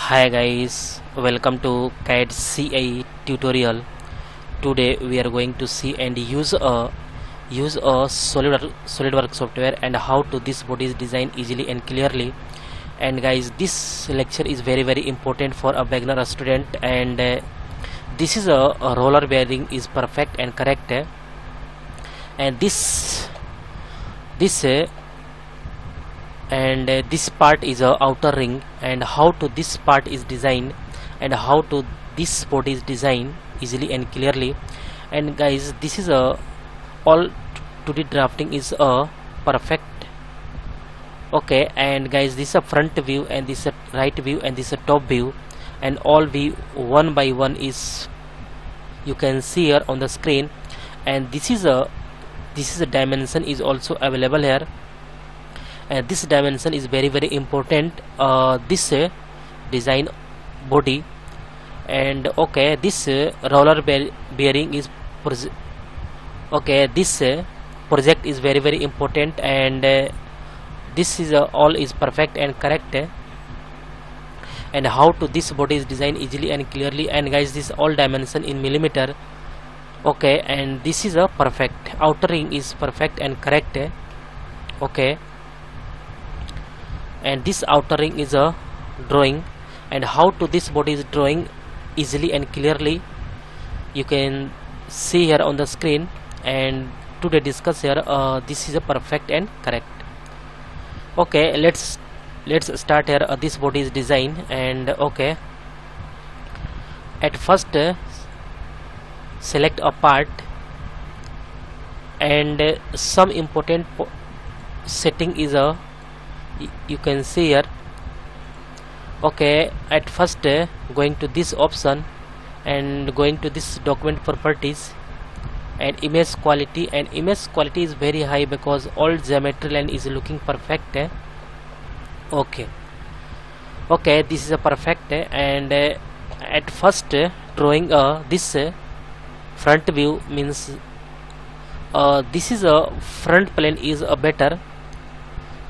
Hi guys, welcome to CAD CI tutorial. Today we are going to see and use a Solidworks software and how to this body is designed easily and clearly. And guys, this lecture is very important for a beginner student, and this is a roller bearing is perfect and correct, and this part is a outer ring, and how to this part is designed and how to this body is designed easily and clearly. And guys, this is a all 2D drafting is a perfect. Okay, and guys, this is a front view, and this is a right view, and this is a top view, and all view one by one is you can see here on the screen. And this is a dimension is also available here, and this dimension is very important. This design body, and okay, this roller bearing is okay, this project is very important, and this is all is perfect and correct. And how to this body is designed easily and clearly. And guys, this all dimension in millimeter. Okay, and this is a perfect outer ring is perfect and correct. Okay, and this outer ring is a drawing, and how to this body is drawing easily and clearly you can see here on the screen. And today discuss here this is a perfect and correct. Okay, let's start here. This body is designed, and okay, at first select a part, and some important setting is a you can see here. Okay, at first going to this option and going to this document properties and image quality, and image quality is very high because all geometry line is looking perfect. Okay, this is a perfect, and at first drawing this front view means this is a front plane is a better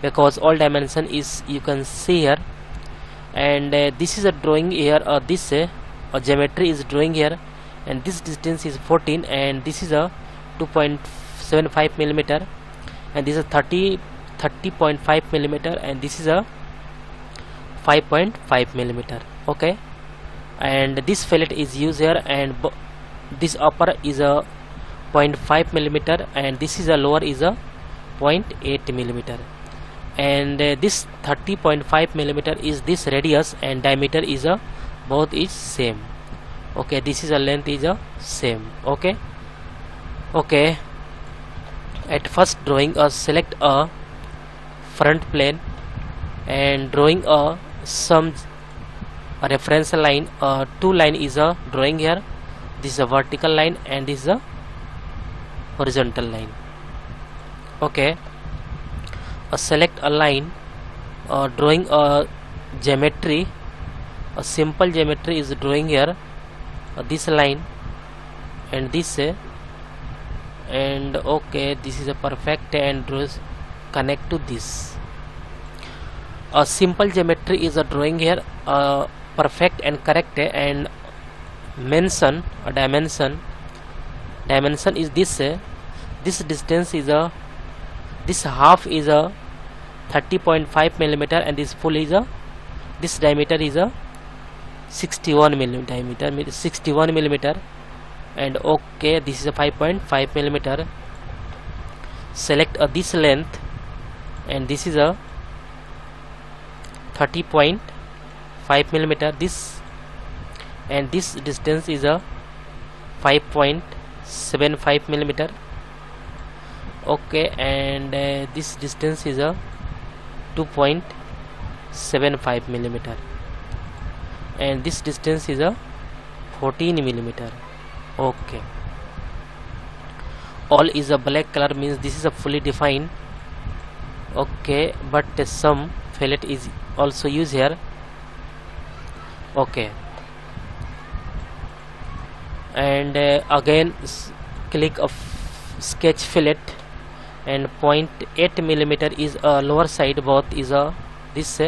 because all dimension is you can see here. And this is a drawing here, this geometry is drawing here, and this distance is 14, and this is a 2.75 millimeter, and this is 30.5 millimeter, and this is a 5.5 millimeter. Okay, and this fillet is used here, and this upper is a 0.5 millimeter, and this is a lower is a 0.8 millimeter. And this 30.5 millimeter is this radius, and diameter is a both is same. Okay, this is a length is a same. Okay, at first drawing select a front plane, and drawing some reference line. Two line is a drawing here. This is a vertical line, and this is a horizontal line. Okay, select a line, drawing a geometry, a simple geometry is drawing here, this line and this, and okay, this is a perfect, and draws connect to this. A simple geometry is a drawing here, perfect and correct, and mention a dimension is this distance is a this half is a 30.5 millimeter, and this full is a this diameter is a 61 millimeter, and okay, this is a 5.5 millimeter. Select this length, and this is a 30.5 millimeter, this, and this distance is a 5.75 millimeter. Okay, and this distance is a 2.75 millimeter, and this distance is a 14 millimeter. Okay, all is a black color means this is a fully defined. Okay, but some fillet is also used here. Okay, and again click of sketch fillet, and 0.8 millimeter is a lower side, both is a this,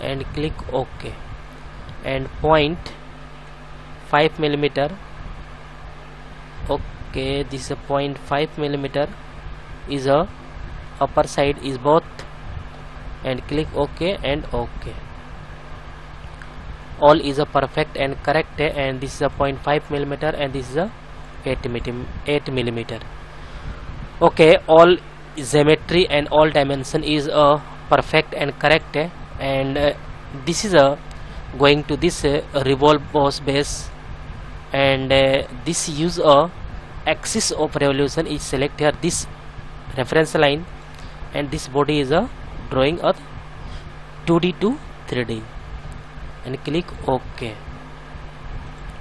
and click OK. and point 5 millimeter. Okay, this is a 0.5 millimeter is a upper side is both, and click OK and OK. All is a perfect and correct, and this is a 0.5 millimeter and this is a 8 millimeter. Okay, all geometry and all dimension is a perfect and correct, and this is a going to this revolve boss base, and this use a axis of revolution is select here this reference line, and this body is a drawing a 2D to 3D, and click OK.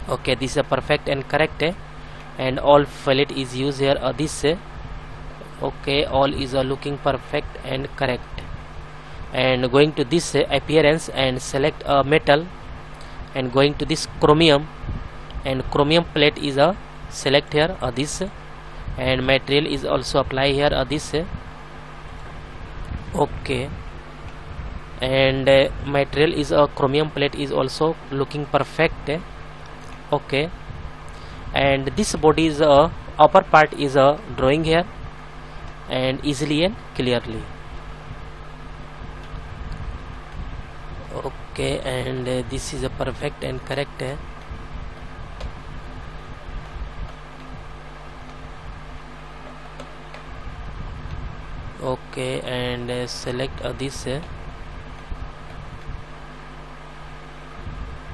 Okay, this is a perfect and correct, and all fillet is used here this. Okay, all is looking perfect and correct, and going to this appearance and select a metal, and going to this chromium, and chromium plate is a select here this, and material is also apply here this. Okay, and material is a chromium plate is also looking perfect. Okay, and this body is upper part is a drawing here, and easily and clearly. Okay, and this is a perfect and correct. Okay, and select this.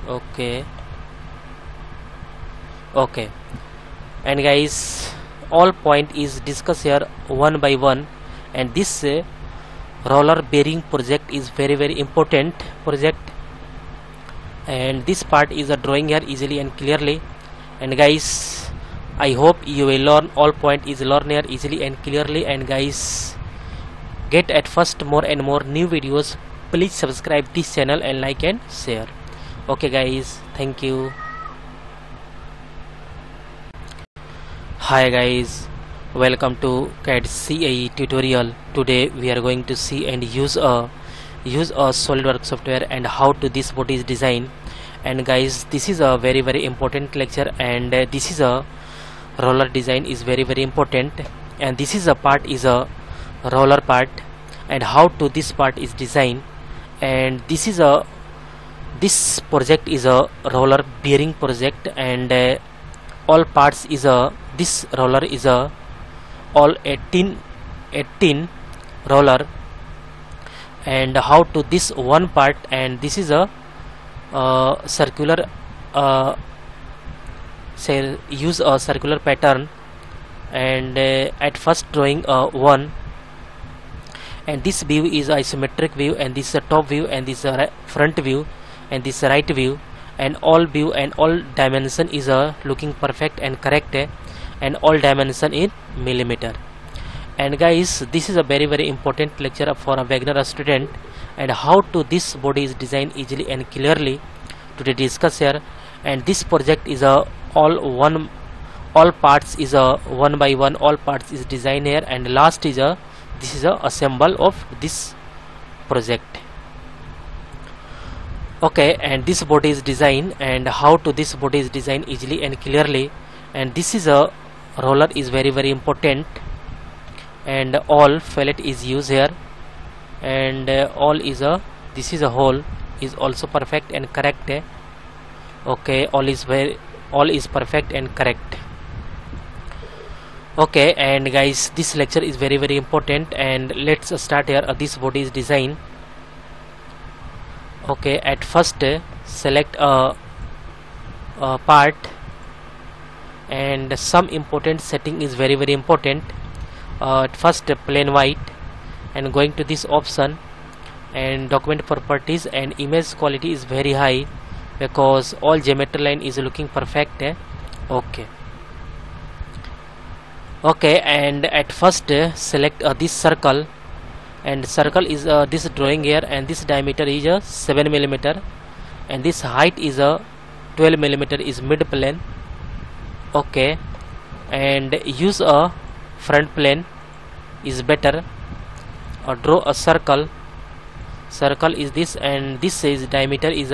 Okay, okay, and guys, all point is discussed here one by one, and this roller bearing project is very important project, and this part is a drawing here easily and clearly. And guys, I hope you will learn all point is learn here easily and clearly, and guys, get at first more and more new videos. Please subscribe this channel and like and share. Okay guys, thank you. Hi guys, welcome to CAD CAE tutorial. Today we are going to see and use a Solidworks software and how to this body is design. And guys, this is a very important lecture, and this is a roller design is very important, and this is a part is a roller part, and how to this part is design. And this is a this project is a roller bearing project, and all parts is a this roller is a all 18 roller, and how to this one part, and this is a circular say use a circular pattern, and at first drawing one, and this view is isometric view, and this is a top view, and this is a front view, and this is a right view, and all view and all dimension is looking perfect and correct, and all dimension in millimeter. And guys, this is a very important lecture for a beginner student, and how to this body is designed easily and clearly today discuss here. And this project is all parts is one by one, all parts is designed here, and last is this is a assemble of this project. Okay, and this body is designed, and how to this body is designed easily and clearly. And this is a roller is very important, and all fillet is used here, and all is this is a hole is also perfect and correct. Okay, all is perfect and correct. Okay, and guys, this lecture is very important, and let's start here. This body is design. Okay, at first select a part, and some important setting is very important. At first plain white, and going to this option, and document properties, and image quality is very high because all geometry line is looking perfect. Okay, and at first select this circle, and circle is this drawing here, and this diameter is 7 millimeter, and this height is 12 millimeter is mid plane. Okay, and use a front plane is better, or draw a circle is this, and this is diameter is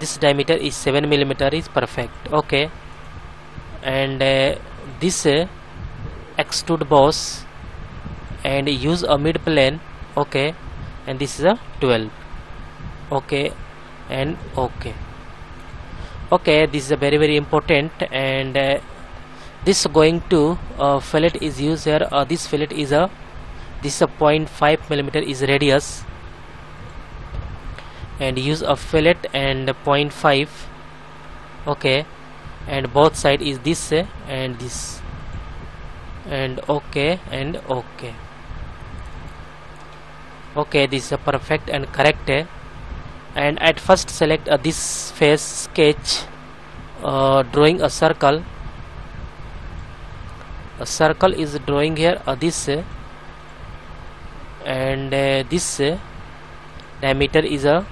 this diameter is 7 millimeter is perfect. Okay, and this extrude boss and use a mid plane. Okay, and this is a 12. Okay, and okay. Okay, this is a very important, and this going to fillet is used here. This fillet is a 0.5 millimeter is radius, and use a fillet and 0.5. Okay, and both side is this and this, and okay, and okay. Okay, this is a perfect and correct. And at first select this face sketch, drawing a circle. A circle is drawing here this and this diameter is a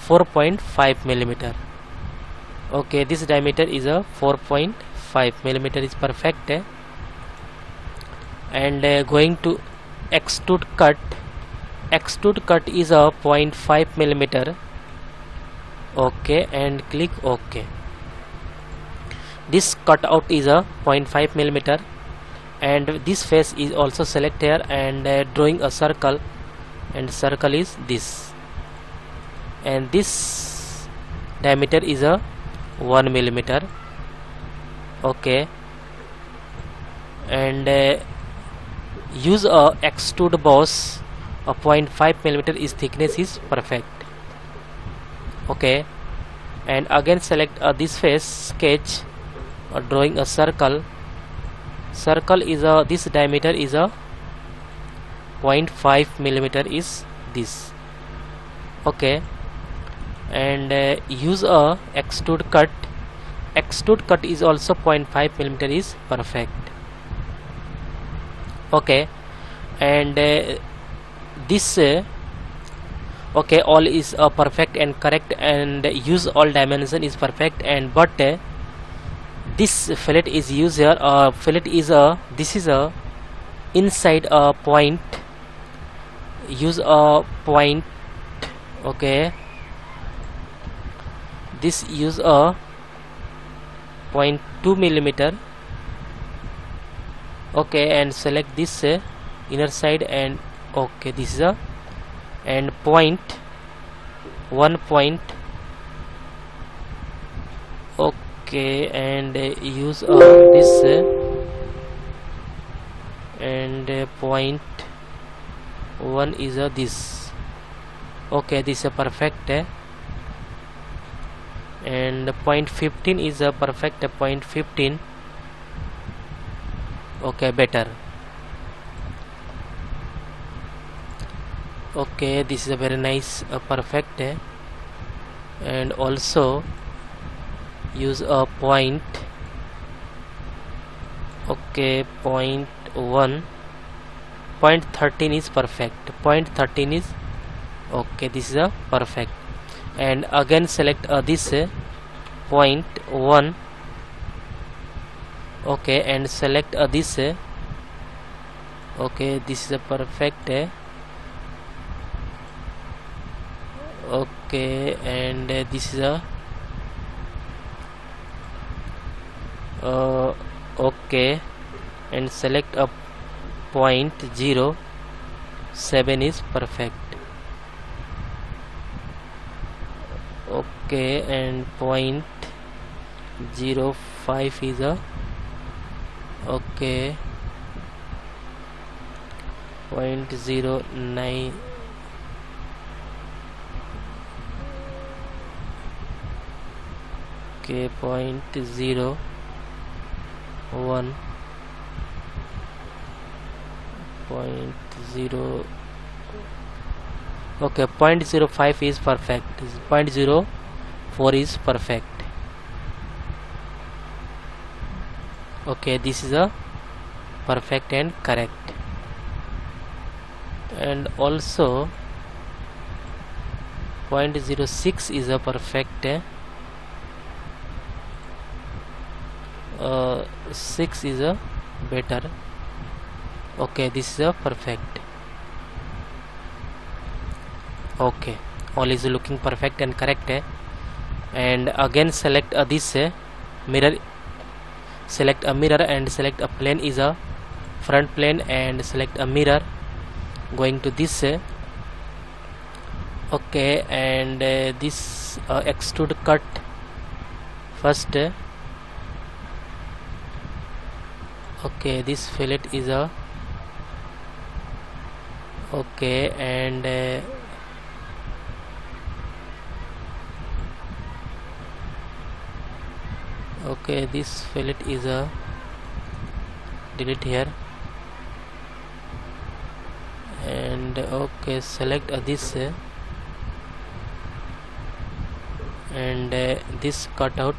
4.5 millimeter. Okay, this diameter is a 4.5 millimeter is perfect. And going to extrude cut. Extrude cut is a 0.5 millimeter. Okay, and click OK. This cutout is a 0.5 millimeter, and this face is also select here, and drawing a circle, and circle is this, and this diameter is a 1 millimeter. Okay, and use a extrude boss. A 0.5 millimeter is thickness is perfect. Okay, and again select this face sketch, drawing a circle. Circle is a this diameter is a 0.5 millimeter is this. Okay, and use a extrude cut. Extrude cut is also 0.5 millimeter is perfect. Okay, and this okay, all is perfect and correct, and use all dimension is perfect, and but this fillet is used here. Fillet is this is a inside a point. Use a point. Okay, this use a 0.2 millimeter. Okay, and select this inner side, and okay, this is a and 1 point. Okay, and use this and 0.1 is this. Okay, this is a perfect, and 0.15 is a perfect. 0.15. Okay, better. Okay, this is a very nice perfect, and also use a point. Okay, 0.1. 0.13 is perfect. 0.13 is okay, this is a perfect, and again select this 0.1. Okay, and select this okay, this is a perfect. Okay, and this is a okay, and select a 0.07 is perfect. Okay, and 0.05 is a okay, 0.09. Okay, 0.01. Okay, 0.05 is perfect. 0.04 is perfect. Okay, this is a perfect and correct, and also 0.06 is a perfect. 6 is a better. Okay, this is a perfect. Okay, all is looking perfect and correct. And again select this mirror, select a mirror and select a plane is a front plane, and select a mirror going to this okay, and this extrude cut first. Okay, this fillet is a okay, and okay, this fillet is a delete here, and okay, select this and this cutout,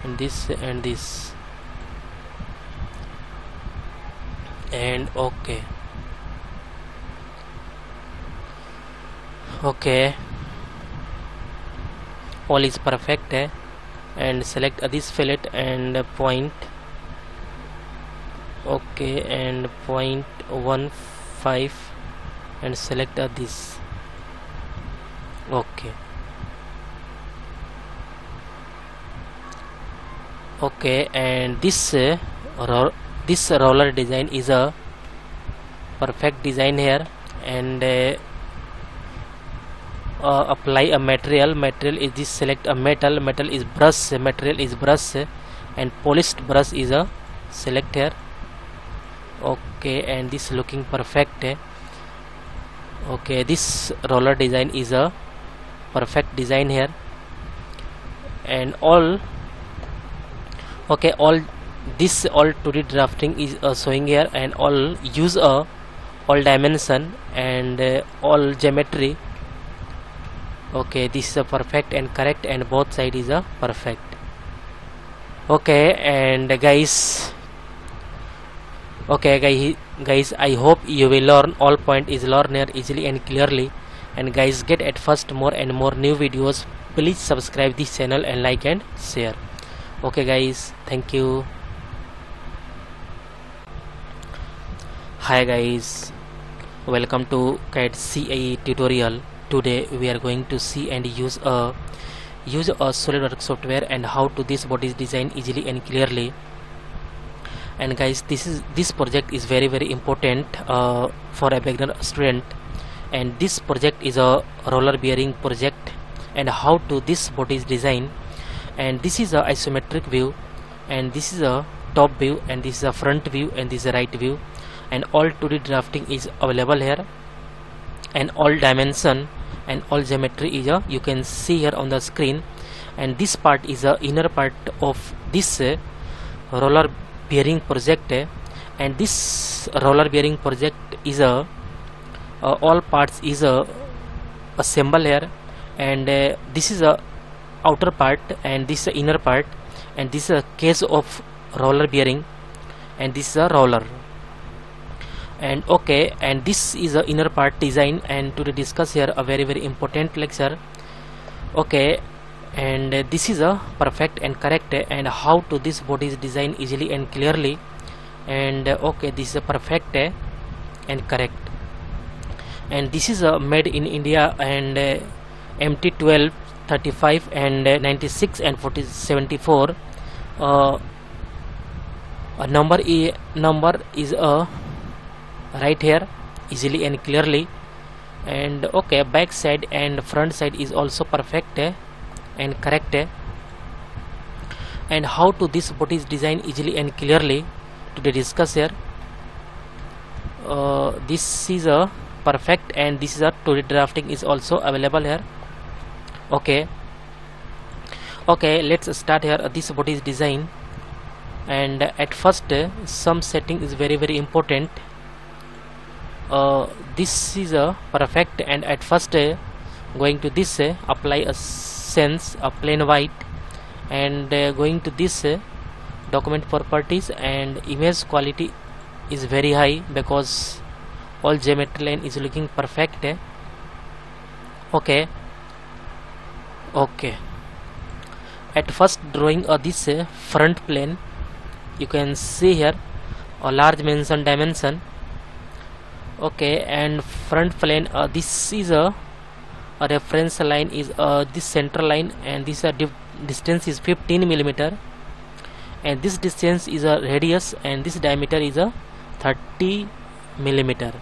and this and this, and okay, okay, all is perfect. And select this fillet and point, okay, and 0.15 and select this, okay, okay, and this roller design is a perfect design here. And apply a material is this, select a metal is brush, material is brush, and polished brush is a select here, okay, and this looking perfect. Okay, this roller design is a perfect design here. And all okay, all this all 2D drafting is showing here, and all use all dimension and all geometry. Okay, this is a perfect and correct, and both side is a perfect. Okay, and guys, okay guys, I hope you will learn all point is learn here easily and clearly. And guys, get at first more and more new videos. Please subscribe this channel and like and share. Okay guys, thank you. Hi guys, welcome to CAD CAE tutorial. Today we are going to see and use a Solidworks software and how to this bodies design easily and clearly. And guys, this project is very important for a beginner student. And this project is a roller bearing project, and how to this bodies design. And this is a isometric view, and this is a top view, and this is a front view, and this is a right view, and all 2D drafting is available here, and all dimension and all geometry is you can see here on the screen. And this part is a inner part of this roller bearing project, and this roller bearing project is all parts is assemble here, and this is a outer part, and this is inner part, and this is a case of roller bearing, and this is a roller. And okay, and this is a inner part design, and to discuss here a very important lecture. Okay, and this is a perfect and correct, and how to this bodies design easily and clearly. And okay, this is a perfect and correct, and this is made in India, and MT12 35 and 96 and 74 number is right here easily and clearly. And okay, back side and front side is also perfect and correct. And how to this bodies design easily and clearly to discuss here. This is a perfect, and this is a 2D drafting is also available here. Okay, let's start here this bodies design. And at first some setting is very important. This is a perfect, and at first going to this apply a sense a plain white, and going to this document properties, and image quality is very high because all geometry line is looking perfect. Okay, at first drawing this front plane, you can see here a large dimension. Okay, and front plane, this is a a reference line is this center line, and this distance is 15 millimeter, and this distance is a radius, and this diameter is a 30 millimeter,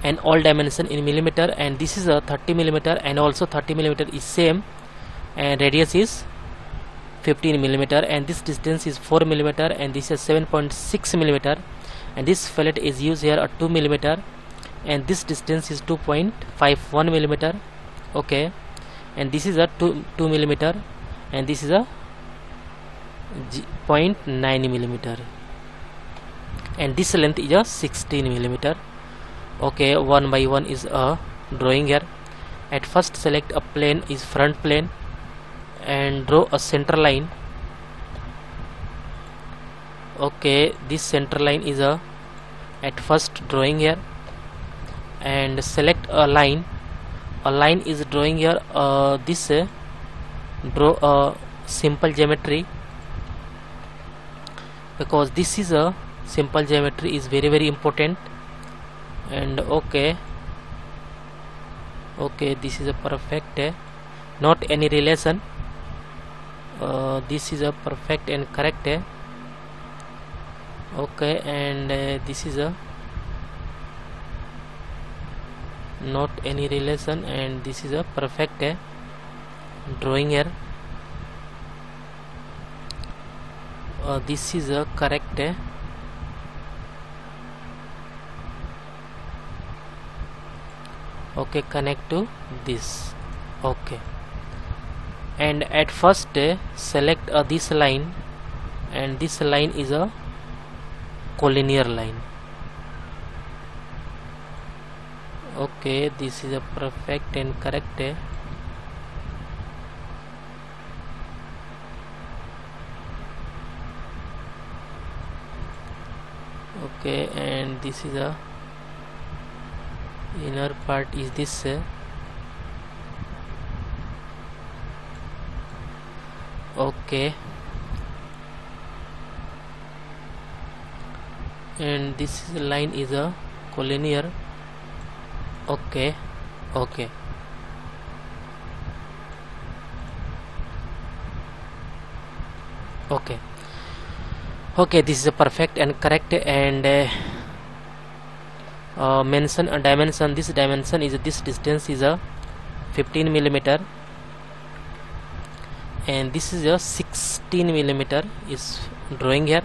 and all dimension in millimeter, and this is a 30 millimeter, and also 30 millimeter is same, and radius is 15 millimeter, and this distance is 4 millimeter, and this is 7.6 millimeter, and this fillet is used here at 2 millimeter, and this distance is 2.51 millimeter. Okay, and this is a 2 millimeter, and this is a 0.9 millimeter, and this length is a 16 millimeter. Okay, one by one is a drawing here. At first select a plane is front plane and draw a center line. Okay, this center line is a at first drawing here, and select a line. A line is drawing here. This draw a simple geometry, because this is a simple geometry is very important. And okay, this is a perfect, not any relation. This is a perfect and correct. Okay, and this is a not any relation, and this is a perfect drawing here. This is a correct. Okay, connect to this. Okay, and at first select this line, and this line is a collinear line. Okay, this is a perfect and correct. Okay, and this is a inner part is this. Okay, and this line is a collinear. Okay, okay, okay, okay, this is a perfect and correct. And mention a dimension. This dimension is this distance is a 15 millimeter, and this is a 16 millimeter is drawing here.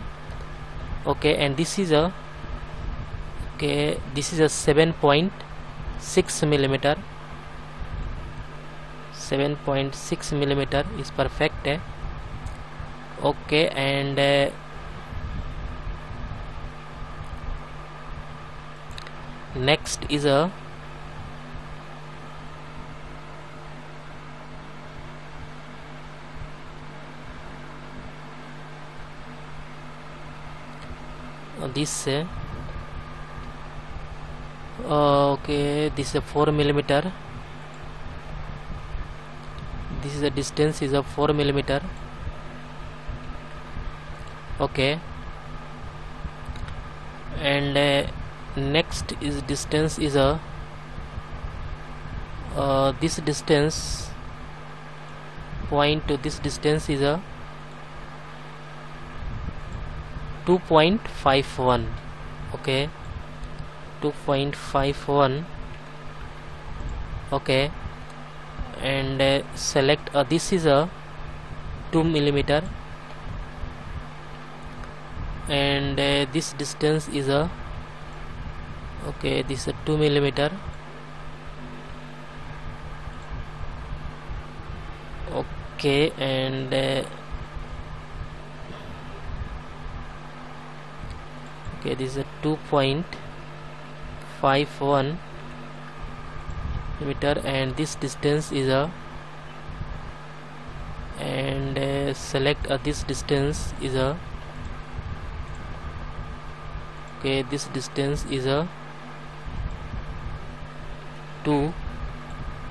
Okay, and this is a this is a 7.6 millimeter. 7.6 millimeter is perfect. Okay, and next is a this okay, this is a 4 millimeter. This is a distance is a 4 millimeter. Okay, and next is distance is a this distance point to this distance is a 2.51. okay, 2.51. okay, and select this is a 2 millimeter, and this distance is a okay, this is 2 millimeter. Okay, and okay, this is a 2.51 millimeter, and this distance is a and select this distance is a okay, this distance is a 2.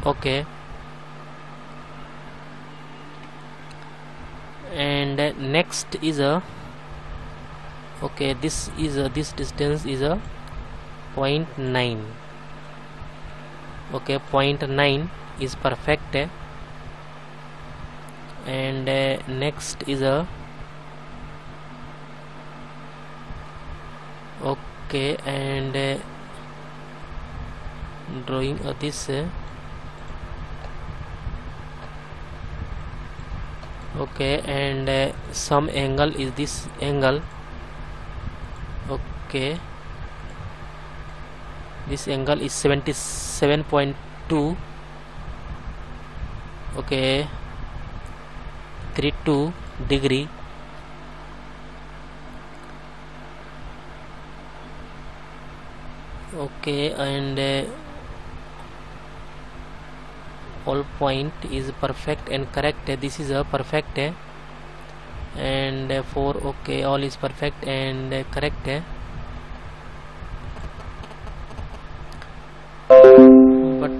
okay, and next is a okay, this is a this distance is a 0.9. Okay, 0.9 is perfect, and next is a okay, and drawing this okay, and some angle is this angle. Okay, this angle is 77.2. okay, 32 degree. Okay, and all point is perfect and correct. This is a perfect, and for okay, all is perfect and correct, but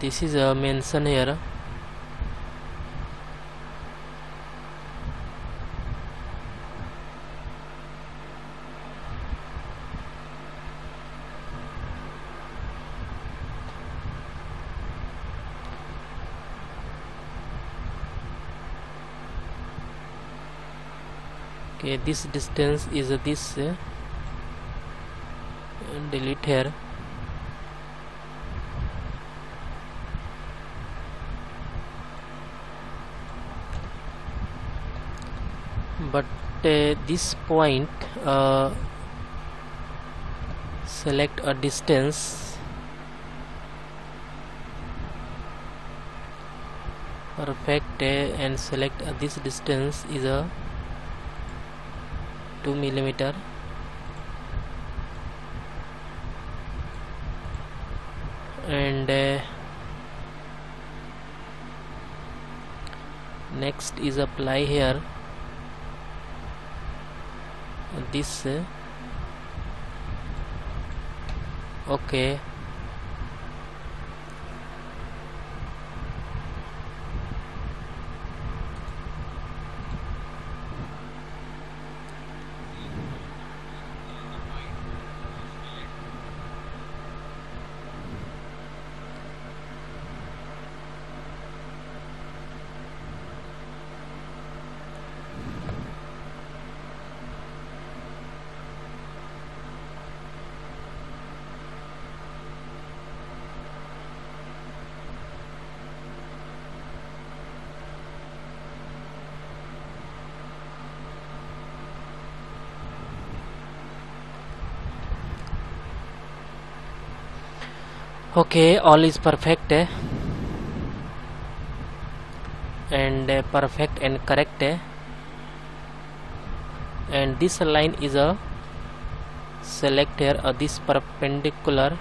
this is a mention here. Okay, this distance is this, and delete here. But this point, select a distance, perfect, and select this distance is a 2 millimeter, and next is apply here this okay, okay, all is perfect, and perfect and correct, and this line is a select here this perpendicular.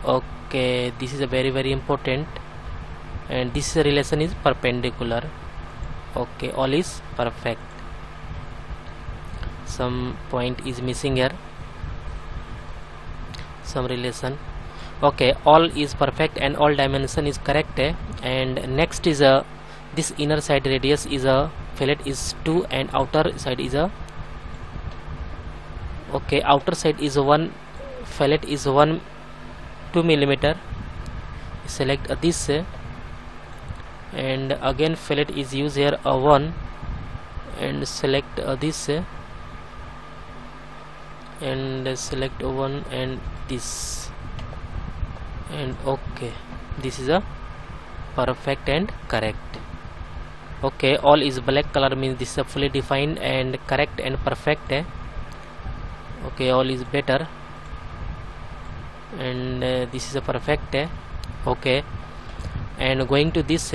Okay, this is a very important, and this relation is perpendicular. Okay, all is perfect. Some point is missing here, some relation. Okay, all is perfect and all dimension is correct, and next is a this inner side radius is a fillet is 2 and outer side is a okay, outer side is 1, fillet is 2 millimeter. Select this, and again fillet is used here 1, and select this, and select 1 and this, and okay, this is a perfect and correct. Okay, all is black color means this is a fully defined and correct and perfect, okay, all is better, and this is a perfect, okay, and going to this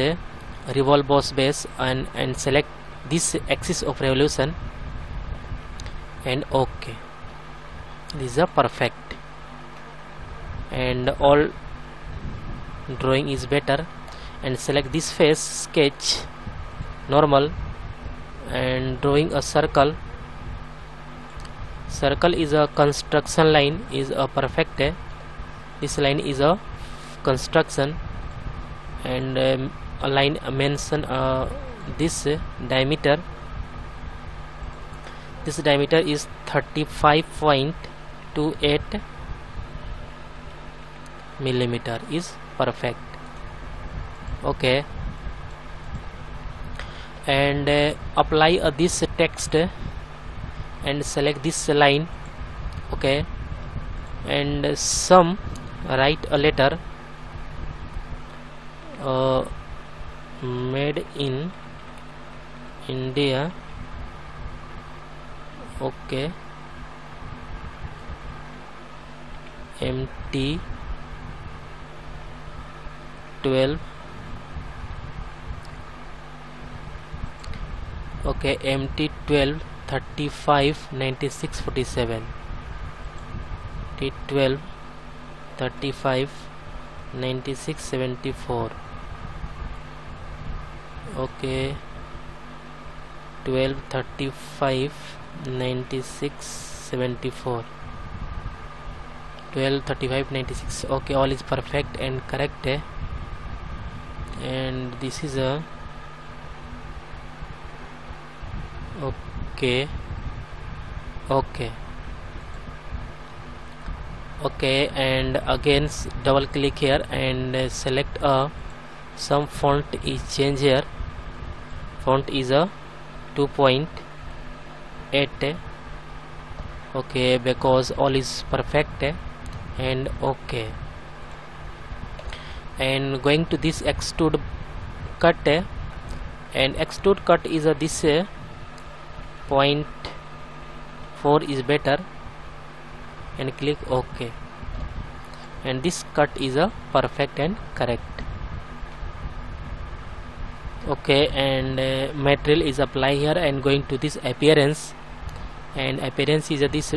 revolve boss base and select this axis of revolution, and okay, this is a perfect, and all drawing is better, and select this face sketch normal, and drawing a circle. Circle is a construction line is a perfect, this line is a construction, and a line mention this diameter this diameter is 35.28 millimeter is perfect. Okay, and apply this text and select this line. Okay, and some write a letter made in India. Okay, MT 12. Okay, MT 12 35 96 47. T 12 35 96 74. Okay, 12 35 96 74. 12 35 96. Okay, all is perfect and correct. And this is a okay. And again double click here and select some font is change here. Font is a 2.8. okay, because all is perfect. And okay, and going to this extrude cut, and extrude cut is this 0.4 is better, and click OK, and this cut is a perfect and correct. Okay, and material is apply here, and going to this appearance, and appearance is this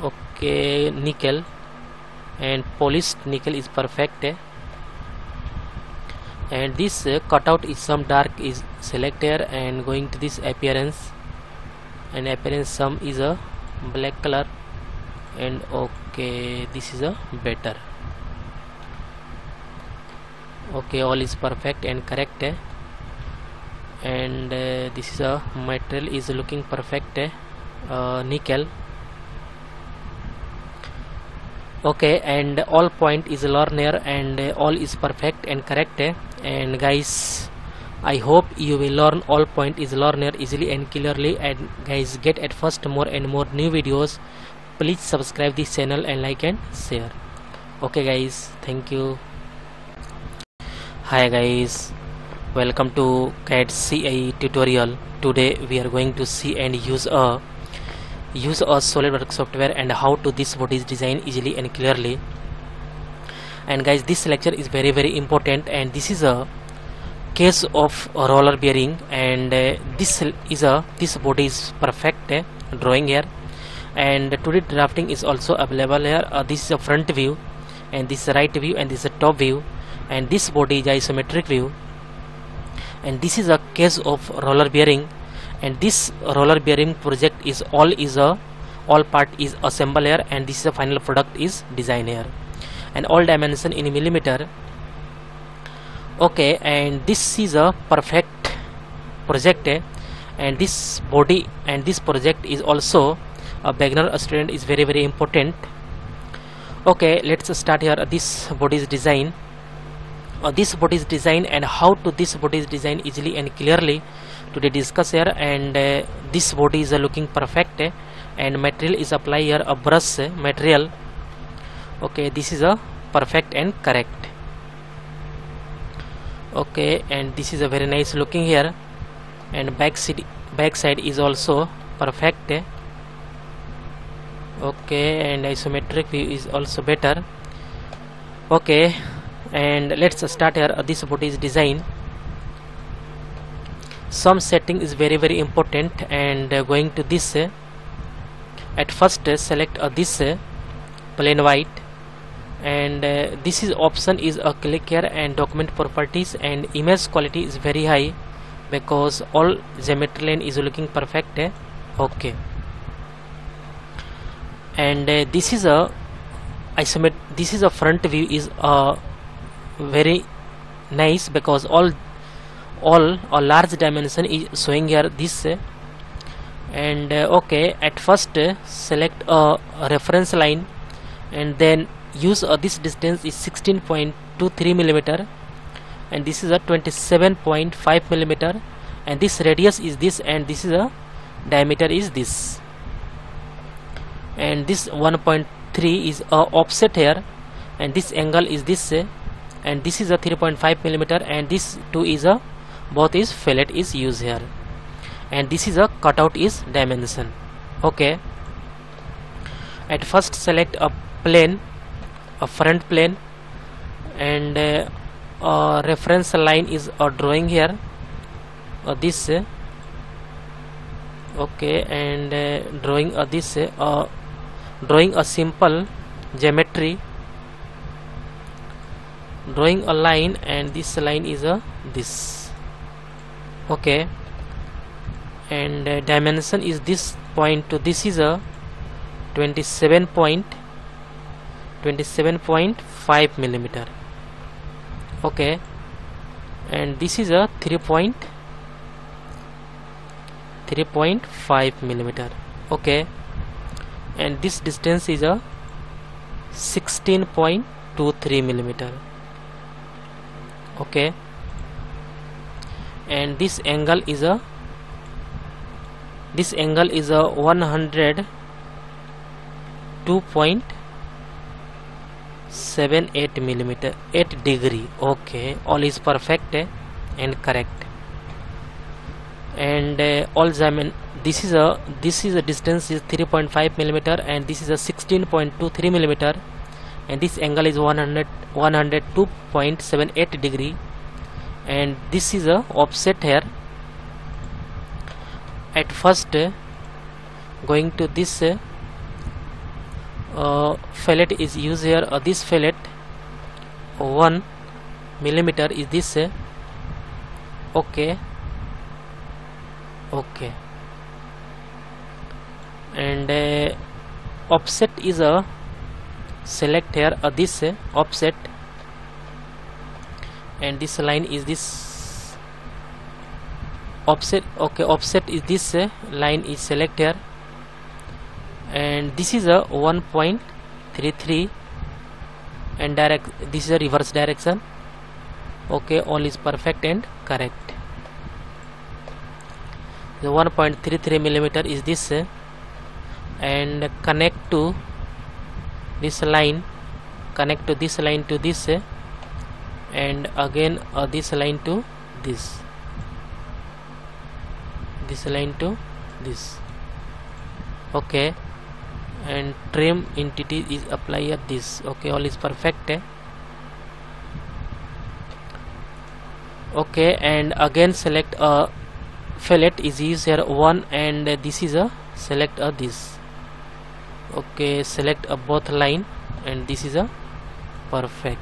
okay, nickel, and polished nickel is perfect. And this cutout is some dark is select here, and going to this appearance, and appearance some is a black color, and okay, this is a better. Okay, all is perfect and correct. And this is a material is looking perfect, nickel. Okay, and all point is learner, and all is perfect and correct. And guys, I hope you will learn all point is learner easily and clearly. And guys, get at first more and more new videos. Please subscribe this channel and like and share. Okay guys, thank you. Hi guys, welcome to CAD CAE tutorial. Today we are going to see and use a Solidworks software, and how to this bodies design easily and clearly. And guys, this lecture is very important, and this is a case of a roller bearing, and this body is perfect drawing here. And today drafting is also available here. This is a front view, and this is a right view, and this is a top view, and this body is isometric view. And this is a case of roller bearing, and this roller bearing project is all part is assemble here, and this is a final product is design here, and all dimension in millimeter. Okay, and this is a perfect project, and this body and this project is also a beginner student is very important. Okay, let's start here. This body's design, and how to this body's design easily and clearly today discuss here. And this body is looking perfect, and material is apply here a brush material. Okay, this is a perfect and correct. Okay, and this is a very nice looking here, and back side is also perfect. Okay, and isometric view is also better. Okay, and let's start here. This body's design, some setting is very important, and going to this at first select this plain white, and this is option is a click here, and document properties, and image quality is very high because all geometry line is looking perfect. Okay, and this is a this is a front view is very nice because all a large dimension is showing here. This And okay, at first select a reference line and then use this distance is 16.23 millimeter and this is a 27.5 millimeter and this radius is this and this is a diameter is this, and this 1.3 is a offset here and this angle is this and this is a 3.5 millimeter and this 2 is a both is fillet is used here, and this is a cutout is dimension. Okay, at first select a plane, a front plane, and a reference line is a drawing here this okay, and drawing this drawing a simple geometry, drawing a line, and this line is a this. Okay, and dimension is this point to this is a 27.5 millimeter. Okay, and this is a 3.5 millimeter. Okay, and this distance is a 16.23 millimeter. Okay, and this angle is a 102.78 millimeter, 8 degree. Okay, all is perfect and correct, and all dimension this is a distance is 3.5 millimeter and this is a 16.23 millimeter and this angle is 102.78 degree, and this is a offset here. At first going to this fillet is used here, this fillet 1 millimeter is this okay, okay, and offset is a select here this offset, and this line is this offset. Okay, offset is this line is select here, and this is a 1.33 and this is a reverse direction. Okay, all is perfect and correct. The 1.33 millimeter is this and connect to this line, connect to this line to this and again this line to this line to this. Okay, and trim entity is apply at this. Okay, all is perfect okay, and again select a fillet is used here 1 and this is a select this. Okay, select a both line and this is a perfect.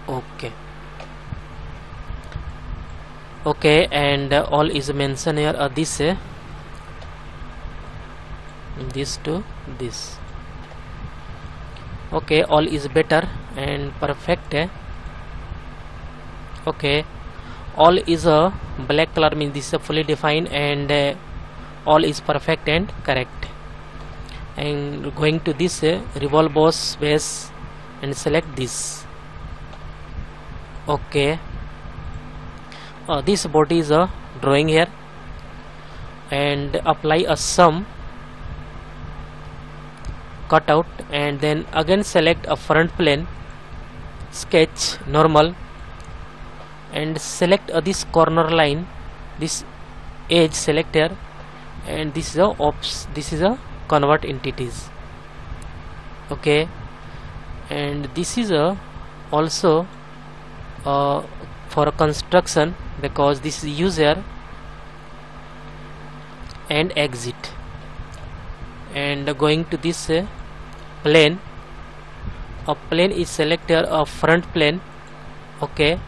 Okay, okay, and all is mentioned here this to this. Okay, all is better and perfect okay, all is a black color means this is fully defined and all is perfect and correct. And going to this revolve boss base and select this. Okay, this body is a drawing here and apply a sum cutout, and then again select a front plane, sketch normal, and select this corner line, this edge select here, and this is a this is a convert entities. Okay, and this is a also for a construction because this is user and exit, and going to this plane, a plane is selected a front plane. Okay,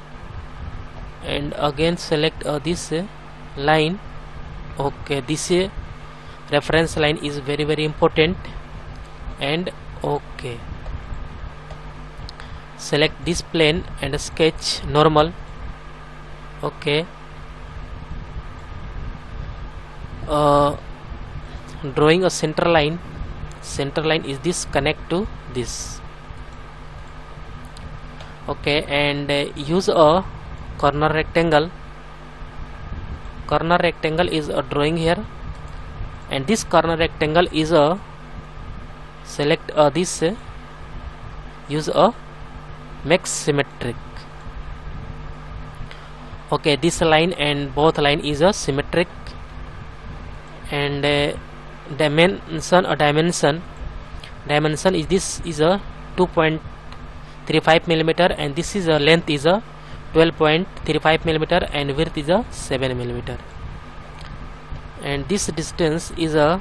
and again select this line. Okay, this reference line is very important, and okay, select this plane and sketch normal. Okay, drawing a center line. Center line is this, connect to this. Okay, and use a corner rectangle. Corner rectangle is a drawing here, and this corner rectangle is a select this, use a make symmetric. Okay, this line and both line is a symmetric, and dimension is this, is a 2.35 millimeter, and this is a length is a 12.35 millimeter, and width is a 7 millimeter, and this distance is a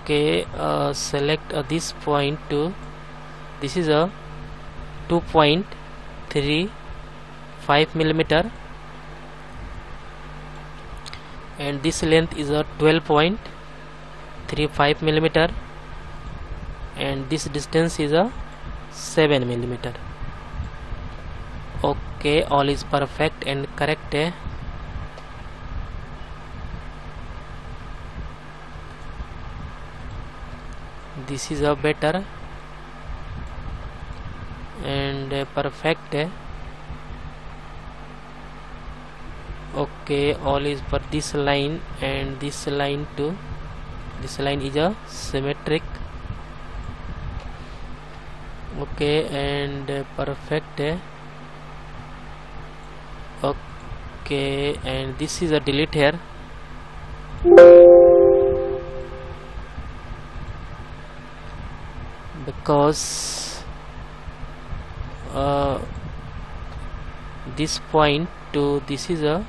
okay, select this point to, this is a 2.35 millimeter, and this length is a 12.35 millimeter, and this distance is a 7 millimeter. Okay, all is perfect and correct. This is a better and perfect. Okay, all is for this line and this line too. This line is a symmetric. Okay, and perfect. Okay, and this is a delete here. Because this point to this is a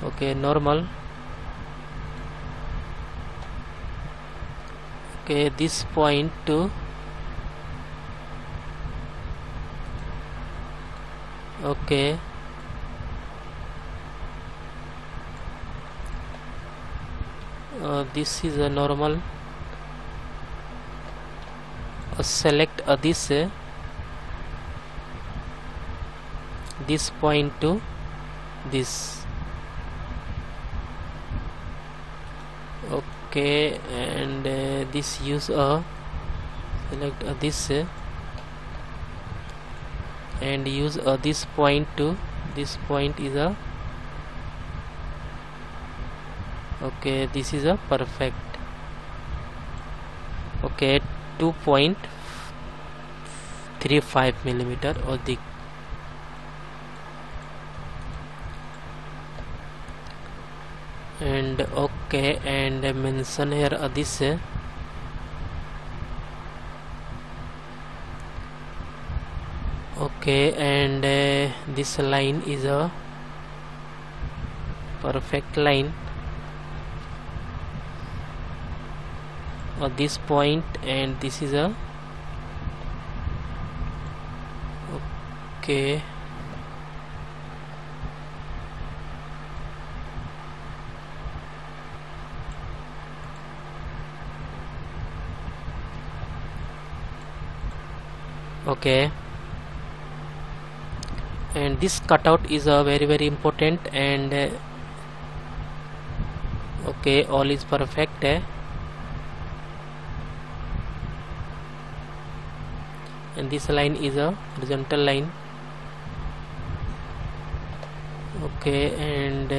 okay normal. Okay, this point to okay this is a normal. Select this point to this. Okay, and this use a select this and use this point to this point is a okay, this is a perfect. Okay, 2.35 millimeter or the and okay, and mention here this okay, and this line is a perfect line of this point, and this is a okay okay, and this cutout is a very important, and okay, all is perfect. And this line is a horizontal line. Okay, and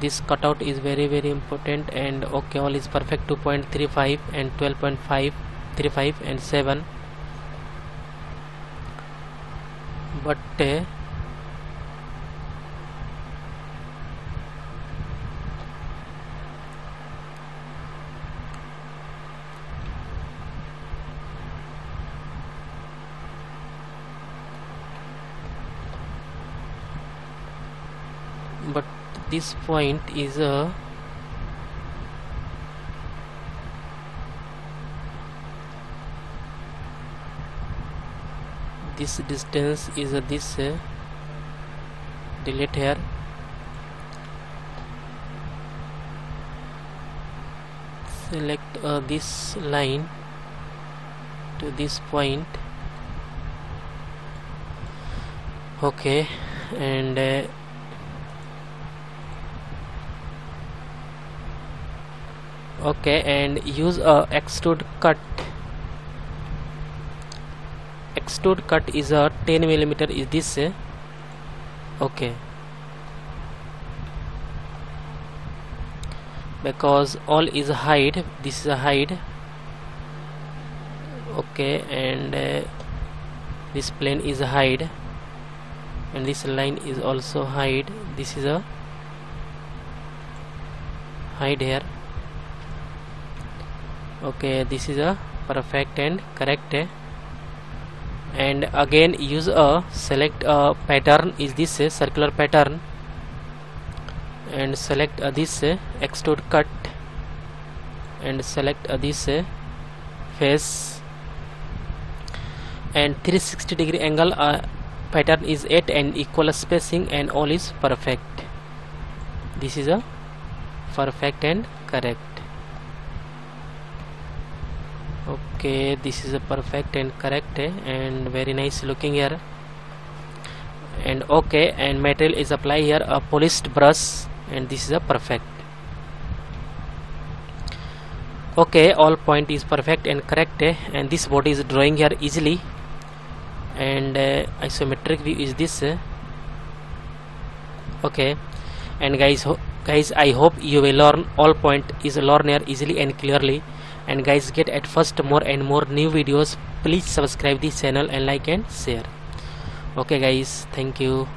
this cutout is very important, and okay, all is perfect. 2.35 and 12.535 and 7, but this point is a this distance is a this delete here. Select this line to this point, Okay, and okay, and use a extrude cut is a 10 millimeter. Is this okay, because all is hide, this is a hide. Okay, and this plane is hide, and this line is also hide. This is a hide here. Okay, this is a perfect and correct. And again use a select a pattern. Is this a circular pattern, and select this extrude cut, and select this face, and 360-degree angle pattern is 8 and equal spacing, and all is perfect. This is a perfect and correct. Okay, this is a perfect and correct, and very nice looking here. And okay, and material is apply here a polished brush, and this is a perfect. Okay, all point is perfect and correct, and this body is drawing here easily. And isometric view is this. Okay, and guys, I hope you will learn all point is learn here easily and clearly. And guys, get at first more and more new videos. Please subscribe this channel and like and share. Okay guys, thank you.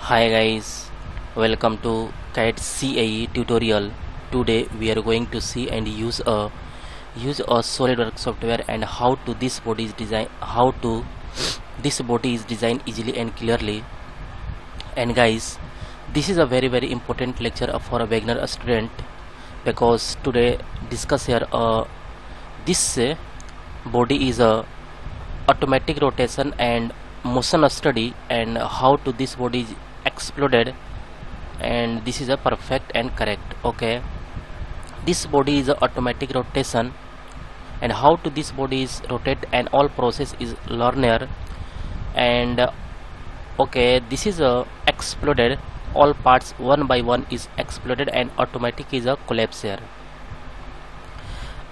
Hi guys, welcome to CAD CAE tutorial. Today we are going to see and use a Solidworks software and how to this body is designed easily and clearly. And guys, this is a very important lecture for a beginner student, because today discuss here this body is a automatic rotation and motion study, and how to this body is exploded, and this is a perfect and correct. Okay, this body is a automatic rotation, and how to this body is rotate, and all process is linear. And okay, this is a exploded, all parts one by one is exploded, and automatic is a collapse here.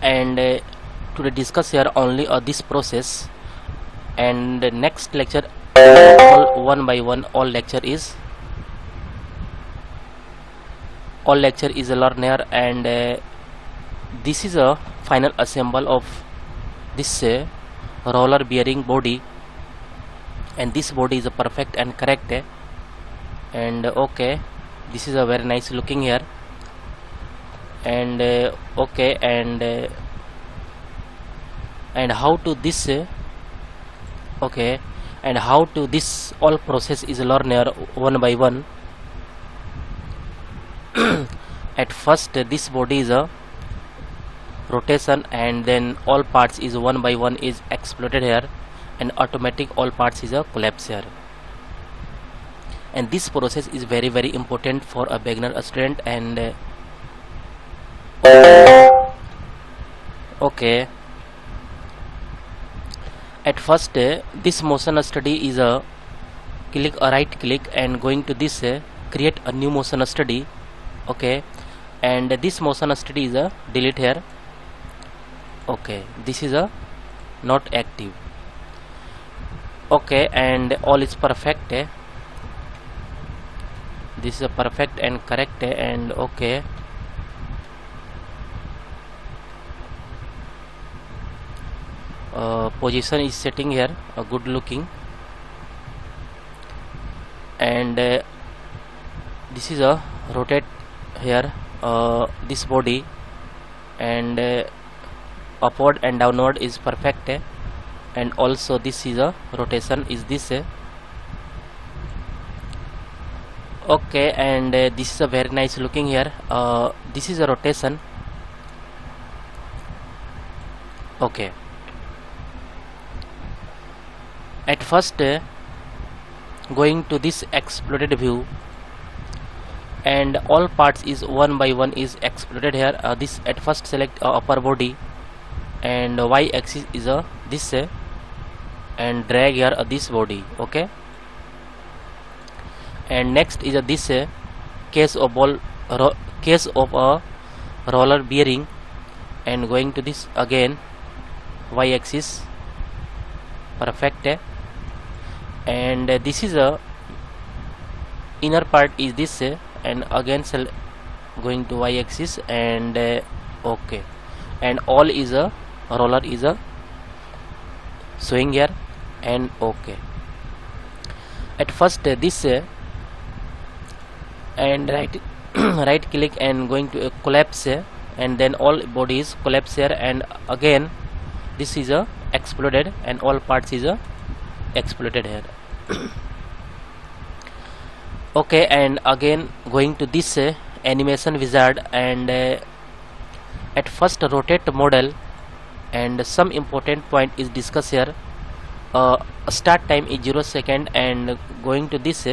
And today discuss here only this process, and the next lecture all one by one, all lecture is a linear. And this is a final assemble of this roller bearing body, and this body is a perfect and correct. And okay, this is a very nice looking here. And okay, and how to this okay, and how to this all process is linear one by one. At first this body is a rotation, and then all parts is one by one is exploded here, and automatic all parts is a collapse here. And this process is very important for a beginner student. And okay, at first this motion study is a right click and going to this create a new motion study. Okay, and this motion study is a delete here. Okay, this is a not active. Okay, and all is perfect. This is a perfect and correct. And okay, position is setting here good looking. And this is a rotate here this body, and upward and downward is perfect. And also this is a rotation is this okay, and this is a very nice looking here. This is a rotation. Okay, at first going to this exploded view, and all parts is one by one is exploded here. This at first select upper body, and y axis is this and drag here this body. Okay, and next is this case of a roller bearing, and going to this again y axis perfect. And this is a inner part is this and again going to y axis. And okay, and all is a roller is a showing here. And okay, at first this and right click and going to collapse, and then all bodies collapse here. And again this is a exploded, and all parts is a exploded here. Okay, and again going to this animation wizard, and at first rotate model, and some important point is discussed here. Start time is 0 second, and going to this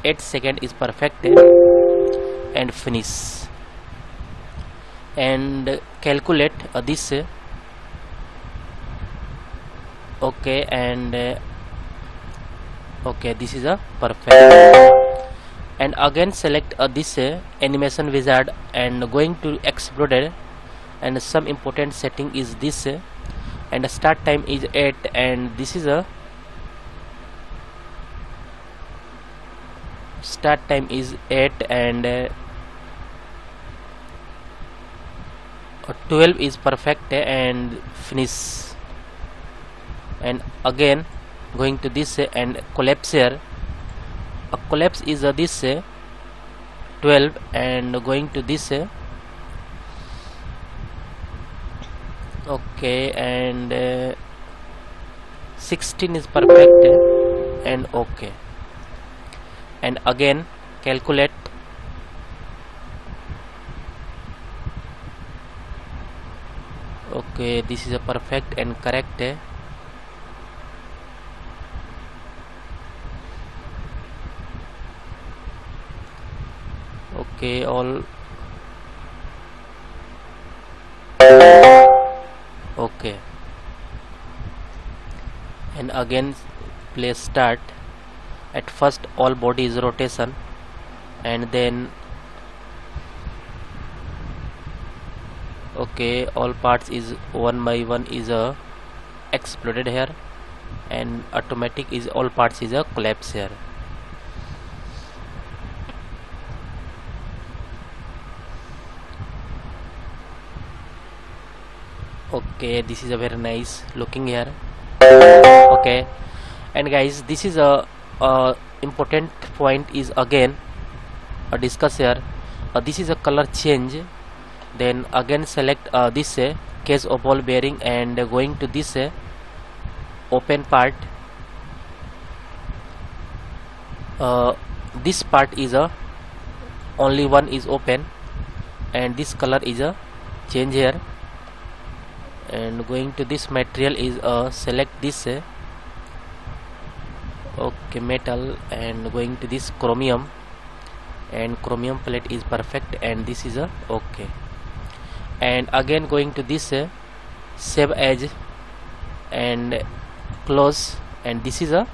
8 second is perfect. And finish, and calculate this okay, and okay, this is a perfect. And again select this animation wizard, and going to exploded, and some important setting is this and start time is 8, and this is a start time is 8, and 12 is perfect. And finish, and again going to this and collapse here, a collapse is this 12 and going to this okay, and 16 is perfect and okay, and again calculate. Okay, this is a perfect and correct. Okay, all okay, and again place start. At first all body is rotation, and then okay, all parts is one by one is exploded here, and automatic is all parts is a collapse here. Okay, this is a very nice looking here. Okay, and guys, this is a important point is again discuss here. This is a color change. Then again select this case of ball bearing and going to this open part. This part is only one is open, and this color is a change here, and going to this material is select this okay metal, and going to this chromium, and chromium plate is perfect, and this is a okay, and again going to this save as and close, and this is a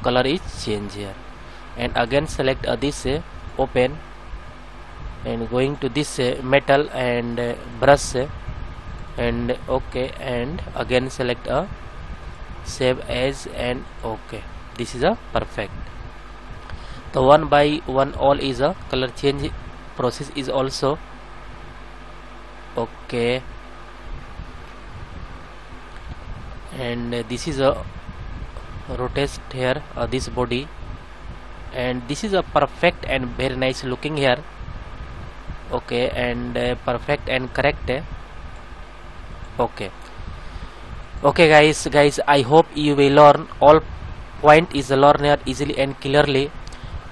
color is change here, and again select this open, and going to this metal and brush and okay, and again select a save as and okay, this is a perfect. The one by one all is a color change process is also okay, and this is a rotate here this body, and this is a perfect and very nice looking here. Okay, and perfect and correct. Okay, okay guys, I hope you will learn all point is learn here easily and clearly.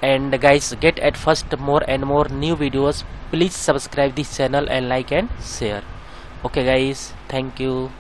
And guys, get at first more and more new videos. Please subscribe this channel and like and share. Okay guys, thank you.